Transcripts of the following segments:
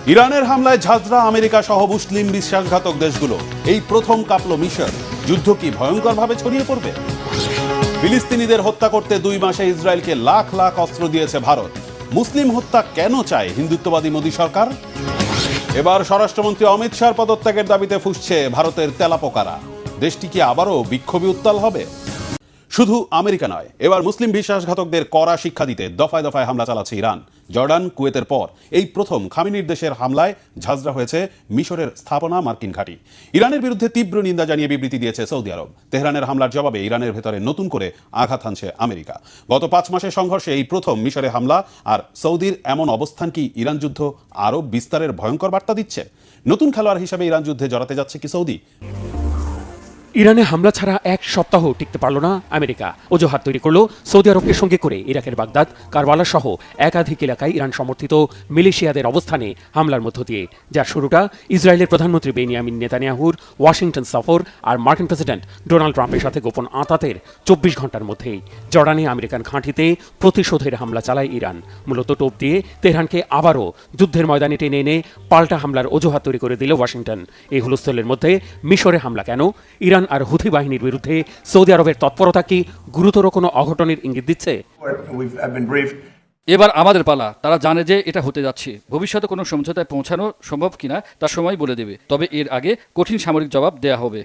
ইরানের হামলায় ঝাঁঝরা আমেরিকা সহ মুসলিম বিশ্বাসঘাতক দেশগুলো। এই প্রথম কাঁপল মিশর। যুদ্ধ কি ভয়ঙ্করভাবে ছড়িয়ে পড়বে? ফিলিস্তিনিদের হত্যা করতে 2 মাসে ইসরায়েলকে লাখ লাখ অস্ত্র দিয়েছে ভারত। মুসলিম হত্যা কেন চায় হিন্দুত্ববাদী মোদী সরকার? এবার স্বরাষ্ট্রমন্ত্রী অমিত শাহর পদত্যাগের দাবিতে ফুঁসছে ভারতের তেলাপোকারা। দেশটি কি আবারও বিক্ষোভে উত্তাল হবে? শুধু আমেরিকা নয়, এবার মুসলিম বিশ্বাসঘাতকদের কড়া শিক্ষা দিতে দফায় দফায় হামলা চালাচ্ছে ইরান। জর্ডান, কুয়েতের পর এই প্রথম খামেনির দেশের হামলায় ঝাঁঝরা হয়েছে মিশরের স্থাপনা মার্কিন ঘাঁটি। ইরানের বিরুদ্ধে তীব্র নিন্দা জানিয়ে বিবৃতি দিয়েছে সৌদি আরব। তেহরানের হামলার জবাবে ইরানের ভেতরে নতুন করে আঘাত হানছে আমেরিকা। গত 5 মাসের সংঘর্ষে এই প্রথম মিশরে হামলা। আর সৌদির এমন অবস্থান কি ইরান যুদ্ধ আরও বিস্তারের ভয়ঙ্কর বার্তা দিচ্ছে? নতুন খেলোয়াড় হিসেবে ইরান যুদ্ধে জড়াতে যাচ্ছে কি সৌদি? ইরানে হামলা ছাড়া 1 সপ্তাহ টিকতে পারল না আমেরিকা। অজুহাত তৈরি করল সৌদি আরবকে সঙ্গে করে ইরাকের বাগদাদ, কারবালা সহ একাধিক এলাকায় ইরান সমর্থিত মিলিশিয়াদের অবস্থানে হামলার মধ্য দিয়ে, যার শুরুটা ইসরায়েলের প্রধানমন্ত্রী বেনিয়ামিন নেতানিয়াহুর ওয়াশিংটন সফর আর মার্কিন প্রেসিডেন্ট ডোনাল্ড ট্রাম্পের সাথে গোপন আঁতাতের 24 ঘন্টার মধ্যেই জর্ডানে আমেরিকান ঘাঁটিতে প্রতিশোধের হামলা চালায় ইরান। মূলত টোপ দিয়ে তেহরানকে আবারও যুদ্ধের ময়দানে টেনে এনে পাল্টা হামলার অজুহাত তৈরি করে দিল ওয়াশিংটন। এই হুলস্থলের মধ্যে মিশরে হামলা কেন? ইরান আর হুথি বাহিনীর বিরুদ্ধে সৌদি আরবের তৎপরতা কি গুরুতর কোনো অঘটনের ইঙ্গিত দিচ্ছে? এবার আমাদের পালা। তারা জানে যে এটা হতে যাচ্ছে। ভবিষ্যতে কোনো সমঝোতায় পৌঁছানো সম্ভব কিনা তার সময় বলে দেবে, তবে এর আগে কঠিন সামরিক জবাব দেয়া হবে।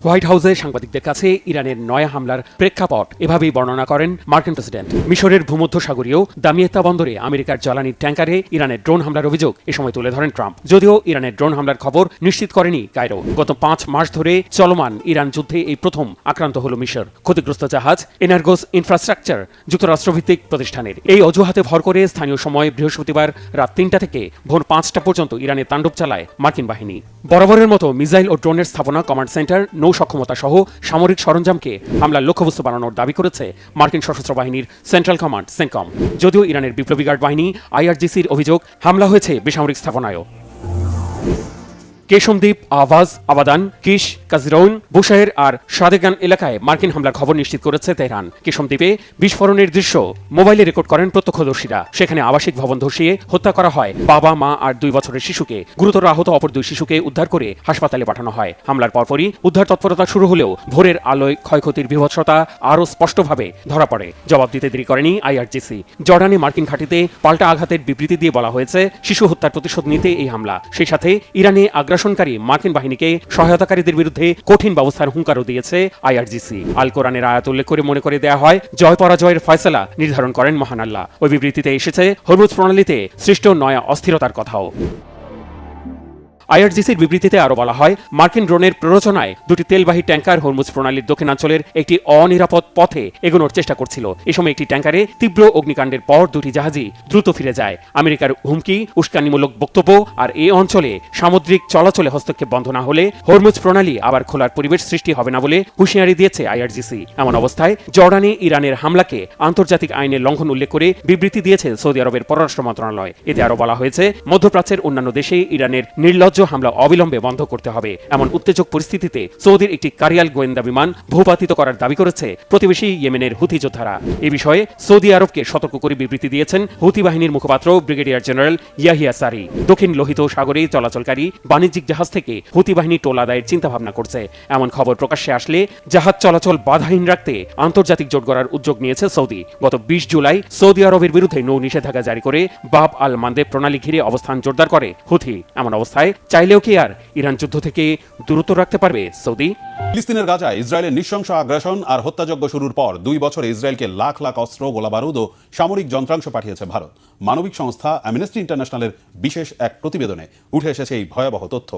হোয়াইট হাউসে সাংবাদিকদের কাছে ইরানের নয়া হামলার প্রেক্ষাপট এভাবেই বর্ণনা করেন মার্কিন প্রেসিডেন্ট। মিশরের ভূমধ্যসাগরীয় দামিয়েতা বন্দরে আমেরিকার জ্বালানির ট্যাঙ্কারে ইরানের ড্রোন হামলার অভিযোগ এ সময় তুলে ধরেন ট্রাম্প। যদিও ইরানের ড্রোন হামলার খবর নিশ্চিত করেনি কায়রো। গত 5 মাস ধরে চলমান ইরান যুদ্ধে এই প্রথম আক্রান্ত হল মিশর। ক্ষতিগ্রস্ত জাহাজ এনার্গোস ইনফ্রাস্ট্রাকচার যুক্তরাষ্ট্রভিত্তিক প্রতিষ্ঠানের। এই অজুহাতে ভর করে স্থানীয় সময় বৃহস্পতিবার রাত 3টা থেকে ভোর 5টা পর্যন্ত ইরানে তাণ্ডব চালায় মার্কিন বাহিনী। বরাবরের মতো মিসাইল ও ড্রোনের স্থাপনা, কমান্ড সেন্টার, নৌ সক্ষমতা সহ সামরিক সরঞ্জামকে হামলার লক্ষ্যবস্তু বানানোর দাবি করেছে মার্কিন সশস্ত্র বাহিনীর সেন্ট্রাল কমান্ড সেনকম। যদিও ইরানের বিপ্লবী গার্ড বাহিনী IRGCর অভিযোগ হামলা হয়েছে বেসামরিক স্থাপনায়ও। কেশমদ্বীপ, আওয়াজ, আবাদান, কিশ, কাজিরৌন, বুশাহের আর সাদেগান এলাকায় মার্কিন হামলার খবর নিশ্চিত করেছে তেহরান। কেশমদ্বীপে বিস্ফোরণের দৃশ্য মোবাইলে রেকর্ড করেন প্রত্যক্ষদর্শীরা। সেখানে আবাসিক ভবন ধসিয়ে হত্যা করা হয় বাবা, মা আর 2 বছরের শিশুকে। গুরুতর আহত অপর 2 শিশুকে উদ্ধার করে হাসপাতালে পাঠানো হয়। হামলার পরপরই উদ্ধার তৎপরতা শুরু হলেও ভোরের আলোয় ক্ষয়ক্ষতির বিভৎসতা আরও স্পষ্টভাবে ধরা পড়ে। জবাব দিতে দেরি করেনি IRGC। জর্ডানে মার্কিন ঘাঁটিতে পাল্টা আঘাতের বিবৃতি দিয়ে বলা হয়েছে শিশু হত্যার প্রতিশোধ নিতে এই হামলা। সেই সাথে ইরানে আগ্রাসনকারী মার্কিন বাহিনীকে সহায়তাকারীদের বিরুদ্ধে কঠিন ব্যবস্থার হুঁকারও দিয়েছে IRGC। আল কোরআনের আয়াত উল্লেখ করে মনে করে দেয়া হয়, জয় পরাজয়ের ফয়সালা নির্ধারণ করেন মহান আল্লাহ। ওই বিবৃতিতে এসেছে হরমুজ প্রণালীতে সৃষ্ট নয়া অস্থিরতার কথাও। IRGCর বিবৃতিতে আরও বলা হয়, মার্কিন ড্রোনের প্ররোচনায় 2টি তেলবাহী ট্যাঙ্কার হরমুজ প্রণালীর দক্ষিণাঞ্চলের একটি অনিরাপদ পথে এগোনোর চেষ্টা করছিল। এ সময় একটি ট্যাঙ্কারে তীব্র অগ্নিকাণ্ডের পর 2টি জাহাজই দ্রুত ফিরে যায়। আমেরিকার হুমকি, উস্কানিমূলক বক্তব্য আর এই অঞ্চলে সামুদ্রিক চলাচলে হস্তক্ষেপ বন্ধ না হলে হরমুজ প্রণালী আবার খোলার পরিবেশ সৃষ্টি হবে না বলে হুঁশিয়ারি দিয়েছে IRGC। এমন অবস্থায় জর্ডানে ইরানের হামলাকে আন্তর্জাতিক আইনের লঙ্ঘন উল্লেখ করে বিবৃতি দিয়েছে সৌদি আরবের পররাষ্ট্র মন্ত্রণালয়। এতে আরও বলা হয়েছে, মধ্যপ্রাচ্যের অন্যান্য দেশে ইরানের নির্লজ্জ হামলা অবিলম্বে বন্ধ করতে হবে। এমন উত্তেজক পরিস্থিতিতে সৌদির একটি কারিয়াল গোয়েন্দা বিমান ভূপাতিত করার দাবি করেছে প্রতিবেশী ইয়েমেনের হুথি যোদ্ধারা। এ বিষয়ে সৌদি আরবকে সতর্ক করে বিবৃতি দিয়েছেন হুথি বাহিনীর মুখপাত্র ব্রিগেডিয়ার জেনারেল ইয়াহিয়া সারি। দক্ষিণ লোহিত সাগরে চলাচলকারী বাণিজ্যিক জাহাজ থেকে হুথি বাহিনী টোল আদায়ের চিন্তাভাবনা করছে। এমন খবর প্রকাশ্যে আসলে জাহাজ চলাচল বাধাহীন রাখতে আন্তর্জাতিক জোট গড়ার উদ্যোগ নিয়েছে সৌদি। গত 20 জুলাই সৌদি আরবের বিরুদ্ধে নৌ নিষেধাজ্ঞা জারি করে বাব আল মান্দেব প্রণালী ঘিরে অবস্থান জোরদার করে হুথি। এমন অবস্থায় চাইলেও কি আর ইরান যুদ্ধ থেকে দূরত্ব রাখতে পারবে সৌদি? ফিলিস্তিনের গাজায় ইসরায়েলের নৃশংস আগ্রাসন আর হত্যাযজ্ঞ শুরুর পর 2 বছরে ইসরায়েলকে লাখ লাখ অস্ত্র, গোলাবারুদ ও সামরিক যন্ত্রাংশ পাঠিয়েছে ভারত। মানবিক সংস্থা অ্যামনেস্টি ইন্টারন্যাশনালের বিশেষ এক প্রতিবেদনে উঠে এসেছে এই ভয়াবহ তথ্য।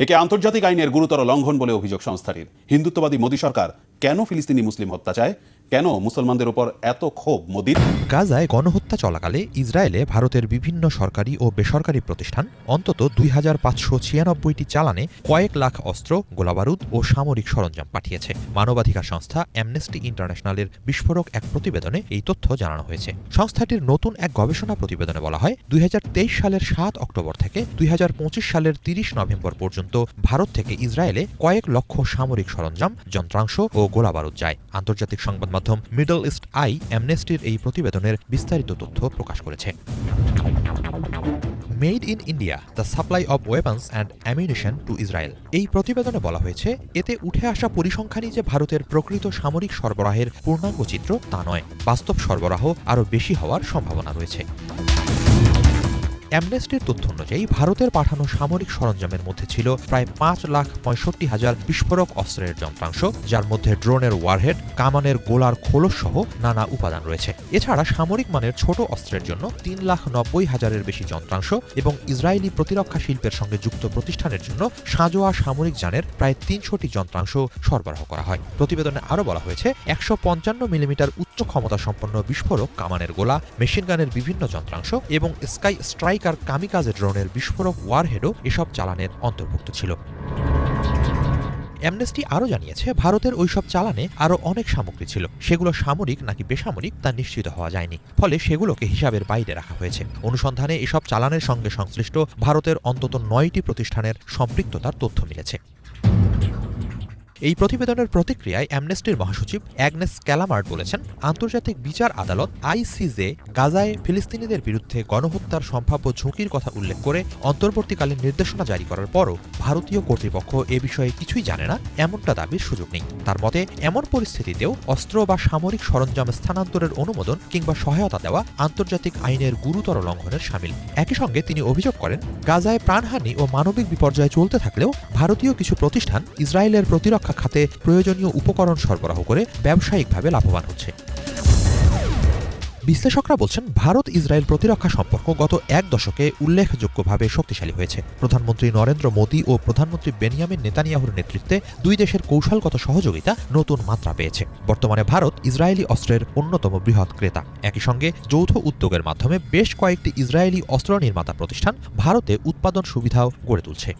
একে আন্তর্জাতিক আইনের গুরুতর লঙ্ঘন বলে অভিযোগ সংস্থাটির। হিন্দুত্ববাদী মোদী সরকার কেন ফিলিস্তিনি মুসলিম হত্যা চায়? কেন মুসলমানদের উপর এত ক্ষোভ মোদির? গাজায় গণহত্যা চলাকালে ইসরায়েলে ভারতের বিভিন্ন সরকারি ও বেসরকারি প্রতিষ্ঠান অন্তত 2596টি চালানে কয়েক লাখ অস্ত্র, গোলাবারুদ ও সামরিক সরঞ্জাম পাঠিয়েছে। মানবাধিকার সংস্থা অ্যামনেস্টি ইন্টারন্যাশনালের বিস্ফোরক এক প্রতিবেদনে এই তথ্য জানানো হয়েছে। সংস্থাটির নতুন এক গবেষণা প্রতিবেদনে বলা হয়, 2023 সালের 7 অক্টোবর থেকে 2025 সালের 30 নভেম্বর পর্যন্ত ভারত থেকে ইসরায়েলে কয়েক লক্ষ সামরিক সরঞ্জাম, যন্ত্রাংশ ও গোলাবারুদ যায়। আন্তর্জাতিক সংবাদ মাধ্যম মিডল ইস্ট আই অ্যামনেস্টির এই প্রতিবেদনের বিস্তারিত তথ্য প্রকাশ করেছে। Made in India the supply of weapons and ammunition two Israel. এই প্রতিবেদনে বলা হয়েছে, এতে উঠে আসা পরিসংখ্যানই যে ভারতের প্রকৃত সামরিক সরবরাহের পূর্ণাঙ্গ চিত্র তা নয়, বাস্তব সরবরাহ আরও বেশি হওয়ার সম্ভাবনা রয়েছে। অ্যামনেস্টির তথ্য অনুযায়ী ভারতের পাঠানো সামরিক সরঞ্জামের মধ্যে ছিল প্রায় 5,65,000 বিস্ফোরক অস্ত্রের যন্ত্রাংশ, যার মধ্যে ড্রোনের ওয়ারহেড, কামানের গোলার খোলস সহ নানা উপাদান রয়েছে। এছাড়া সামরিক মানের ছোট অস্ত্রের জন্য 3,90,000-এর বেশি যন্ত্রাংশ এবং ইসরায়েলি প্রতিরক্ষা শিল্পের সঙ্গে যুক্ত প্রতিষ্ঠানের জন্য সাঁজোয়া সামরিক যানের প্রায় 300টি যন্ত্রাংশ সরবরাহ করা হয়। প্রতিবেদনে আরও বলা হয়েছে, 155 মিলিমিটার উচ্চ ক্ষমতা সম্পন্ন বিস্ফোরক কামানের গোলা, মেশিনগানের বিভিন্ন যন্ত্রাংশ এবং স্কাই স্ট্রাইকার কামিকাজে ড্রোনের বিস্ফোরক ওয়ারহেডও এসব চালানের অন্তর্ভুক্ত ছিল। অ্যামনেস্টি আরও জানিয়েছে, ভারতের ওইসব চালানে আরও অনেক সামগ্রী ছিল, সেগুলো সামরিক নাকি বেসামরিক তা নিশ্চিত হওয়া যায়নি, ফলে সেগুলোকে হিসাবের বাইরে রাখা হয়েছে। অনুসন্ধানে এসব চালানের সঙ্গে সংশ্লিষ্ট ভারতের অন্তত 9টি প্রতিষ্ঠানের সম্পৃক্ততার তথ্য মিলেছে। এই প্রতিবেদনের প্রতিক্রিয়ায় অ্যামনেস্টির মহাসচিব অ্যাগনেস ক্যালামার্ট বলেছেন, আন্তর্জাতিক বিচার আদালত আইসিজে গাজায় ফিলিস্তিনিদের বিরুদ্ধে গণহত্যার সম্ভাব্য ঝুঁকির কথা উল্লেখ করে অন্তর্বর্তীকালীন নির্দেশনা জারি করার পরও ভারতীয় কর্তৃপক্ষ এ বিষয়ে কিছুই জানে না, এমনটা দাবির সুযোগ নেই। তার মতে, এমন পরিস্থিতিতেও অস্ত্র বা সামরিক সরঞ্জাম স্থানান্তরের অনুমোদন কিংবা সহায়তা দেওয়া আন্তর্জাতিক আইনের গুরুতর লঙ্ঘনের শামিল। একই সঙ্গে তিনি অভিযোগ করেন, গাজায় প্রাণহানি ও মানবিক বিপর্যয় চলতে থাকলেও ভারতীয় কিছু প্রতিষ্ঠান ইসরায়েলের প্রতিরক্ষা খাতে প্রয়োজনীয় উপকরণ সরবরাহ করে ব্যবসায়িকভাবে লাভবান হচ্ছে। বিশ্লেষকরা বলছেন, ভারত ইসরায়েল প্রতিরক্ষা সম্পর্ক গত এক দশকে উল্লেখযোগ্যভাবে শক্তিশালী হয়েছে। প্রধানমন্ত্রী নরেন্দ্র মোদী ও প্রধানমন্ত্রী বেনিয়ামিন নেতানিয়াহুর নেতৃত্বে দুই দেশের কৌশলগত সহযোগিতা নতুন মাত্রা পেয়েছে। বর্তমানে ভারত ইসরায়েলি অস্ত্রের অন্যতম বৃহৎ ক্রেতা। একই সঙ্গে যৌথ উদ্যোগের মাধ্যমে বেশ কয়েকটি ইসরায়েলি অস্ত্র নির্মাতা প্রতিষ্ঠান ভারতে উৎপাদন সুবিধাও গড়ে তুলছে।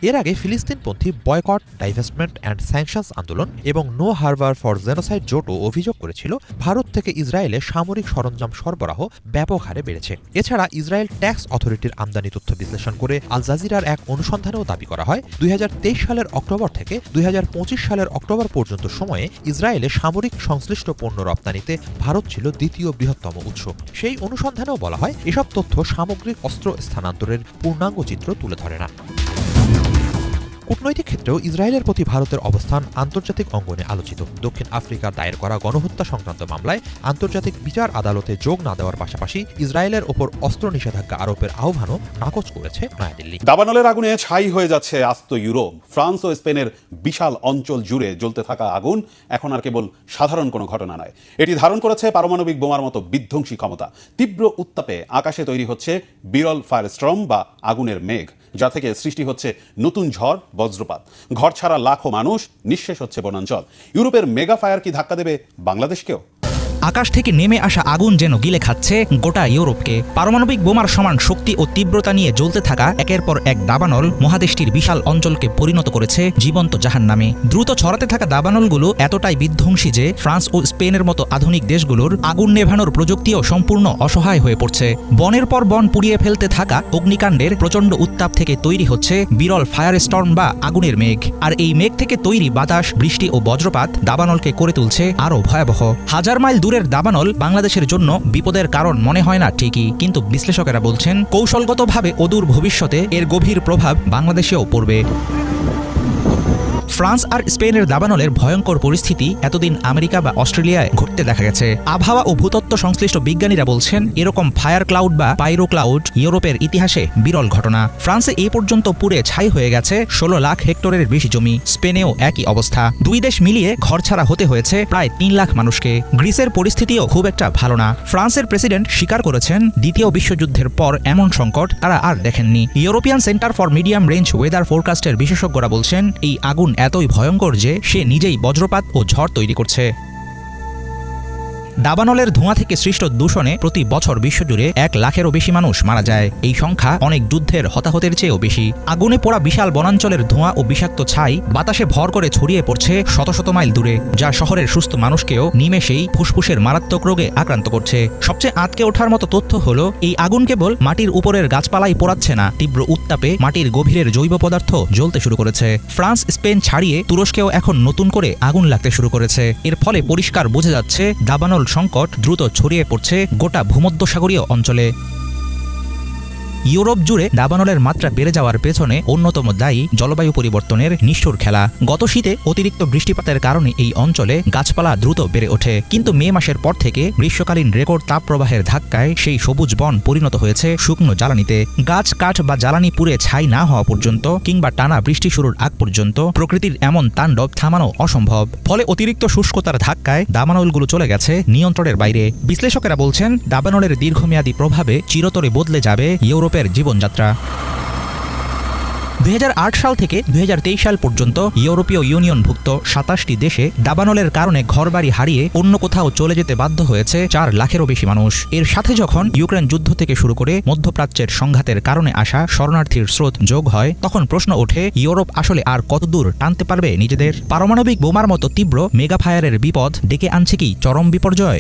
এর আগে ফিলিস্তিনপন্থী বয়কট, ডাইভেস্টমেন্ট অ্যান্ড স্যাংশনস আন্দোলন এবং নো হারবার ফর জেনোসাইড জোটও অভিযোগ করেছিল, ভারত থেকে ইসরায়েলে সামরিক সরঞ্জাম সরবরাহ ব্যাপক হারে বেড়েছে। এছাড়া ইসরায়েল ট্যাক্স অথরিটির আমদানি তথ্য বিশ্লেষণ করে আল জাজিরার এক অনুসন্ধানেও দাবি করা হয়, 2023 সালের অক্টোবর থেকে 2025 সালের অক্টোবর পর্যন্ত সময়ে ইসরায়েলে সামরিক সংশ্লিষ্ট পণ্য রপ্তানিতে ভারত ছিল দ্বিতীয় বৃহত্তম উৎস। সেই অনুসন্ধানেও বলা হয়, এসব তথ্য সামগ্রিক অস্ত্র স্থানান্তরের পূর্ণাঙ্গ চিত্র তুলে ধরে না। কূটনৈতিক ক্ষেত্রেও ইসরায়েলের প্রতি ভারতের অবস্থান আন্তর্জাতিক অঙ্গনে আলোচিত। দক্ষিণ আফ্রিকার দায়ের করা গণহত্যা সংক্রান্ত মামলায় আন্তর্জাতিক বিচার আদালতে যোগ না দেওয়ার পাশাপাশি ইসরায়েলের ওপর অস্ত্র নিষেধাজ্ঞা আরোপের আহ্বানও নাকচ করেছে নয়াদিল্লি। দাবানলের আগুনে ছাই হয়ে যাচ্ছে আস্ত ইউরোপ। ফ্রান্স ও স্পেনের বিশাল অঞ্চল জুড়ে জ্বলতে থাকা আগুন এখন আর কেবল সাধারণ কোনো ঘটনা নয়, এটি ধারণ করেছে পারমাণবিক বোমার মতো বিধ্বংসী ক্ষমতা। তীব্র উত্তাপে আকাশে তৈরি হচ্ছে বিরল ফায়ারস্টর্ম বা আগুনের মেঘ, যা থেকে সৃষ্টি হচ্ছে নতুন ঝড়, বজ্রপাত। ঘর ছাড়া লাখো মানুষ, নিঃশেষ হচ্ছে বনাঞ্চল। ইউরোপের মেগা ফায়ার কি ধাক্কা দেবে বাংলাদেশকেও? আকাশ থেকে নেমে আসা আগুন যেন গিলে খাচ্ছে গোটা ইউরোপকে। পারমাণবিক বোমার সমান শক্তি ও তীব্রতা নিয়ে জ্বলতে থাকা একের পর এক দাবানল মহাদেশটির বিশাল অঞ্চলকে পরিণত করেছে জীবন্ত জাহান্নামে। দ্রুত ছড়াতে থাকা দাবানলগুলো এতটাই বিধ্বংসী যে ফ্রান্স ও স্পেনের মতো আধুনিক দেশগুলোর আগুন নেভানোর প্রযুক্তিও সম্পূর্ণ অসহায় হয়ে পড়ছে। বনের পর বন পুড়িয়ে ফেলতে থাকা অগ্নিকাণ্ডের প্রচণ্ড উত্তাপ থেকে তৈরি হচ্ছে বিরল ফায়ার স্টর্ম বা আগুনের মেঘ। আর এই মেঘ থেকে তৈরি বাতাস, বৃষ্টি ও বজ্রপাত দাবানলকে করে তুলছে আরও ভয়াবহ। হাজার মাইল দূরের দাবানল বাংলাদেশের জন্য বিপদের কারণ মনে হয় না ঠিকই, কিন্তু বিশ্লেষকেরা বলছেন কৌশলগতভাবে অদূর ভবিষ্যতে এর গভীর প্রভাব বাংলাদেশেও পড়বে। ফ্রান্স আর স্পেনের দাবানলের ভয়ঙ্কর পরিস্থিতি এতদিন আমেরিকা বা অস্ট্রেলিয়ায় ঘটতে দেখা গেছে। আবহাওয়া ও ভূতত্ত্ব সংশ্লিষ্ট বিজ্ঞানীরা বলছেন, এরকম ফায়ার ক্লাউড বা পাইরো ক্লাউড ইউরোপের ইতিহাসে বিরল ঘটনা। ফ্রান্সে এই পর্যন্ত পুড়ে ছাই হয়ে গেছে 16 লাখ হেক্টরের বেশি জমি। স্পেনেও একই অবস্থা। দুই দেশ মিলিয়ে ঘরছাড়া হতে হয়েছে প্রায় 3 লাখ মানুষকে। গ্রিসের পরিস্থিতিও খুব একটা ভালো না। ফ্রান্সের প্রেসিডেন্ট স্বীকার করেছেন, দ্বিতীয় বিশ্বযুদ্ধের পর এমন সংকট তারা আর দেখেননি। European centre for medium range weather ফোরকাস্টের বিশেষজ্ঞরা বলছেন, এই আগুন এতই ভয়ঙ্কর যে সে নিজেই বজ্রপাত ও ঝড় তৈরি করছে। দাবানলের ধোঁয়া থেকে সৃষ্ট দূষণে প্রতি বছর বিশ্বজুড়ে 1 লাখেরও বেশি মানুষ মারা যায়। এই সংখ্যা অনেক যুদ্ধের হতাহতের চেয়েও বেশি। আগুনে পোড়া বিশাল বনাঞ্চলের ধোঁয়া ও বিষাক্ত ছাই বাতাসে ভর করে ছড়িয়ে পড়ছে শত শত মাইল দূরে, যা শহরের সুস্থ মানুষকেও নিমেষেই ফুসফুসের মারাত্মক রোগে আক্রান্ত করছে। সবচেয়ে আঁতকে ওঠার মতো তথ্য হলো, এই আগুন কেবল মাটির উপরের গাছপালাই পোড়াচ্ছে না, তীব্র উত্তাপে মাটির গভীরের জৈব পদার্থ জ্বলতে শুরু করেছে। ফ্রান্স, স্পেন ছাড়িয়ে তুরস্কেও এখন নতুন করে আগুন লাগতে শুরু করেছে। এর ফলে পরিষ্কার বোঝা যাচ্ছে দাবানল সংকট দ্রুত ছড়িয়ে পড়ছে গোটা ভূমধ্যসাগরীয় অঞ্চলে। ইউরোপ জুড়ে দাবানলের মাত্রা বেড়ে যাওয়ার পেছনে অন্যতম দায়ী জলবায়ু পরিবর্তনের নিষ্ঠুর খেলা। গত শীতে অতিরিক্ত বৃষ্টিপাতের কারণে এই অঞ্চলে গাছপালা দ্রুত বেড়ে ওঠে, কিন্তু মে মাসের পর থেকে গ্রীষ্মকালীন রেকর্ড তাপপ্রবাহের ধাক্কায় সেই সবুজ বন পরিণত হয়েছে শুকনো জ্বালানিতে। গাছ কাঠ বা জ্বালানি পুড়ে ছাই না হওয়া পর্যন্ত কিংবা টানা বৃষ্টি শুরুর আগ পর্যন্ত প্রকৃতির এমন তাণ্ডব থামানো অসম্ভব। ফলে অতিরিক্ত শুষ্কতার ধাক্কায় দাবানলগুলো চলে গেছে নিয়ন্ত্রণের বাইরে। বিশ্লেষকেরা বলছেন, দাবানলের দীর্ঘমেয়াদী প্রভাবে চিরতরে বদলে যাবে ইউরোপের জীবনযাত্রা। 2008 সাল থেকে 2023 সাল পর্যন্ত ইউরোপীয় ইউনিয়নভুক্ত 27টি দেশে দাবানলের কারণে ঘরবাড়ি হারিয়ে অন্য কোথাও চলে যেতে বাধ্য হয়েছে 4 লাখেরও বেশি মানুষ। এর সাথে যখন ইউক্রেন যুদ্ধ থেকে শুরু করে মধ্যপ্রাচ্যের সংঘাতের কারণে আসা শরণার্থীর স্রোত যোগ হয়, তখন প্রশ্ন ওঠে, ইউরোপ আসলে আর কতদূর টানতে পারবে নিজেদের? পারমাণবিক বোমার মতো তীব্র মেগাফায়ারের বিপদ ডেকে আনছে কি চরম বিপর্যয়?